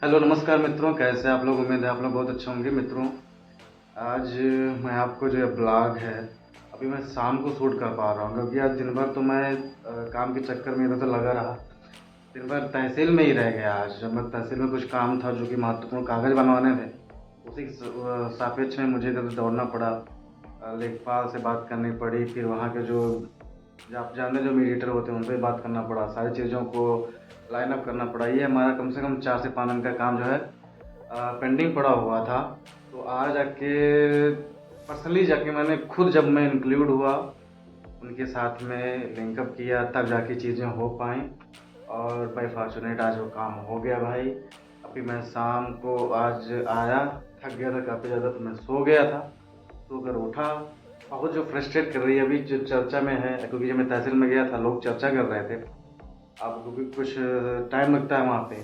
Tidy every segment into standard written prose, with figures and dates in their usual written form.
Hello नमस्कार मित्रों, कैसे आप लोग। उम्मीद है आप लोग बहुत अच्छे होंगे मित्रों। आज मैं आपको जो ब्लॉग है अभी मैं शाम को शूट कर पा रहा हूँ, क्योंकि आज दिन भर तो मैं काम के चक्कर में इधर तो लगा रहा। दिन भर तहसील में ही रह गया। आज जब मैं तहसील में कुछ काम था जो कि महत्वपूर्ण कागज़ बनवाने थे, उसी के सापेक्ष में मुझे इधर दौड़ना पड़ा। लेखपाल से बात करनी पड़ी, फिर वहाँ के जो आप जानते जो मीडिएटर होते हैं उनसे बात करना पड़ा, सारी चीज़ों को लाइन अप करना पड़ा। ये हमारा कम से कम 4 से 5 दिन का काम जो है पेंडिंग पड़ा हुआ था। तो आज जाके पर्सनली जाके मैंने खुद, जब मैं इंक्लूड हुआ उनके साथ में लिंकअप किया, तब जाके चीज़ें हो पाई। और बाई फॉर्चुनेट आज वो काम हो गया भाई। अभी मैं शाम को आज आया, थक गया था काफ़ी ज़्यादा, तो मैं सो गया था। सो कर उठा, बहुत जो फ्रस्ट्रेट कर रही है अभी जो चर्चा में है, क्योंकि जब मैं तहसील में गया था लोग चर्चा कर रहे थे। अब क्योंकि कुछ टाइम लगता है वहाँ पे,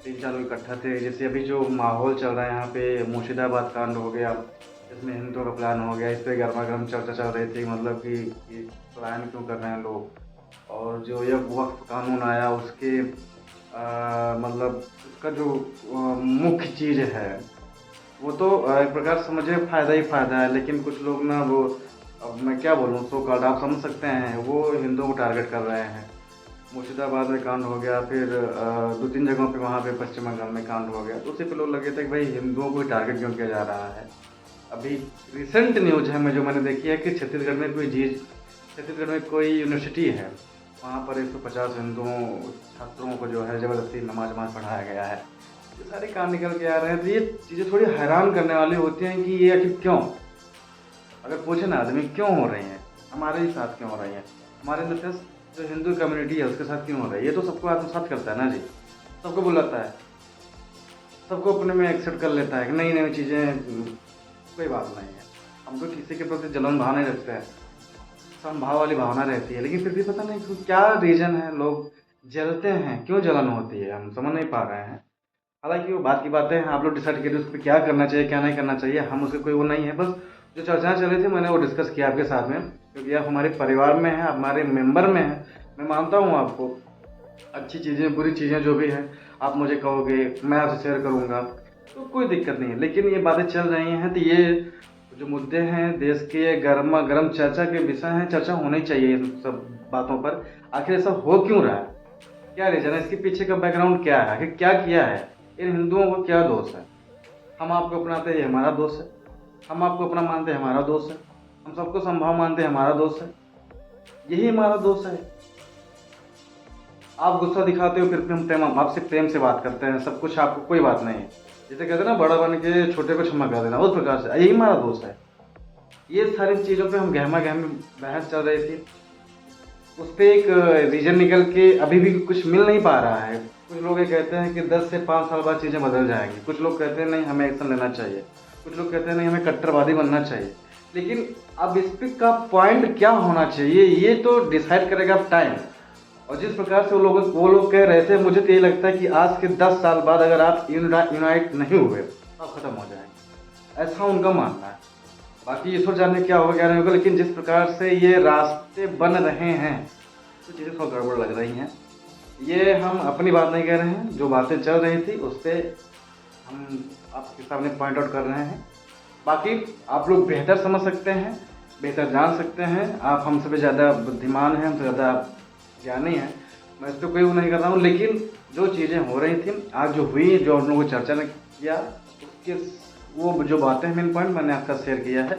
3-4 लोग इकट्ठा थे। जैसे अभी जो माहौल चल रहा है यहाँ पे, मुर्शिदाबाद कांड हो गया, इसमें हिंदुओं का प्लान हो गया, इस पर गर्मा गर्म चर्चा चल रही थी। मतलब कि प्लान क्यों कर रहे हैं लोग। और जो ये वक्फ कानून आया उसके मतलब उसका जो मुख्य चीज़ है वो तो एक प्रकार से समझिए फ़ायदा ही फ़ायदा है। लेकिन कुछ लोग ना वो, अब मैं क्या बोलूँ, सो कॉल्ड आप समझ सकते हैं, वो हिंदुओं को टारगेट कर रहे हैं। मुर्शिदाबाद में कांड हो गया, फिर 2-3 जगहों पे वहाँ पे पश्चिम बंगाल में कांड हो गया। तो उसी पे लोग लगे थे कि भाई हिंदुओं को टारगेट क्यों किया जा रहा है। अभी रिसेंट न्यूज है जो मैंने देखी है कि छत्तीसगढ़ में कोई यूनिवर्सिटी है, वहाँ पर 150 हिंदुओं छात्रों को जो है ज़बरदस्ती नमाज पढ़ाया गया है। ये सारे काम निकल के आ रहे हैं। तो ये चीज़ें थोड़ी हैरान करने वाली होती हैं कि ये आखिर क्यों, अगर पूछे ना आदमी क्यों हो रही हैं, हमारे ही साथ क्यों हो रही हैं, हमारे अंदर जो हिंदू कम्युनिटी है उसके साथ क्यों हो रहा है। ये तो सबको आत्मसात करता है ना जी, सबको बुलाता है, सबको अपने में एक्सेप्ट कर लेता है कि नई नई चीज़ें कोई बात नहीं है। हम तो किसी के प्रति जलन भाव नहीं रखते हैं, समभाव वाली भावना रहती है। लेकिन फिर भी पता नहीं क्यों, क्या रीज़न है लोग जलते हैं, क्यों जलन होती है, हम समझ नहीं पा रहे हैं। हालांकि वो बात की बातें हैं, आप लोग डिसाइड करिए उस पर क्या करना चाहिए क्या नहीं करना चाहिए, हम उसके कोई वो नहीं है। बस जो चर्चाएं चल रही थी मैंने वो डिस्कस किया आपके साथ में, क्योंकि आप हमारे परिवार में हैं, आप हमारे मेंबर में हैं। मैं मानता हूँ आपको, अच्छी चीज़ें बुरी चीज़ें जो भी हैं आप मुझे कहोगे, मैं आपसे शेयर करूँगा, तो कोई दिक्कत नहीं है। लेकिन ये बातें चल रही हैं तो ये जो मुद्दे हैं देश के गर्मा गर्म चर्चा के विषय हैं, चर्चा होनी चाहिए इन सब बातों पर। आखिर ऐसा हो क्यों रहा है, क्या रीज़न है, इसके पीछे का बैकग्राउंड क्या है, आखिर क्या किया है, इन हिंदुओं को क्या दोष है। हम आपको अपनाते हैं, ये हमारा दोष है। हम आपको अपना मानते हैं, हमारा दोष है। हम सबको संभाव मानते हैं, हमारा दोष है। यही हमारा दोष है। आप गुस्सा दिखाते हो, फिर हम आपसे प्रेम से बात करते हैं, सब कुछ आपको कोई बात नहीं है। जैसे कहते हैं ना, बड़ा बन के छोटे को क्षमा कर देना, उस प्रकार से यही हमारा दोष है। ये सारी चीज़ों पे हम गहमा गहमी बहस चल रही थी, उस पर एक रीजन निकल के अभी भी कुछ मिल नहीं पा रहा है। कुछ लोग ये कहते हैं कि 10 से 5 साल बाद चीज़ें बदल जाएंगी, कुछ लोग कहते हैं नहीं हमें एक्शन लेना चाहिए, कुछ लोग कहते हैं नहीं हमें कट्टरवादी बनना चाहिए। लेकिन अब इस पे का पॉइंट क्या होना चाहिए ये तो डिसाइड करेगा टाइम। और जिस प्रकार से वो लोग कह रहे थे, मुझे तो ये लगता है कि आज के 10 साल बाद अगर आप यूनाइट नहीं हुए तो आप खत्म हो जाएंगे, ऐसा उनका मानना है। बाकी ईश्वर जाने क्या होगा क्या नहीं होगा, लेकिन जिस प्रकार से ये रास्ते बन रहे हैं तो चीज़ें थोड़ा गड़बड़ लग रही हैं। ये हम अपनी बात नहीं कह रहे हैं, जो बातें चल रही थी उस पर हम आपके सामने पॉइंट आउट कर रहे हैं। बाकी आप लोग बेहतर समझ सकते हैं, बेहतर जान सकते हैं, आप हमसे भी ज़्यादा बुद्धिमान हैं, हमसे ज़्यादा ज्ञानी हैं। मैं इस पर कोई वो नहीं कर रहा हूँ। लेकिन जो चीज़ें हो रही थी आज जो हुई, जो हम लोगों को चर्चा ने किया, उसके वो जो बातें हैं मेन पॉइंट मैंने आपका शेयर किया है।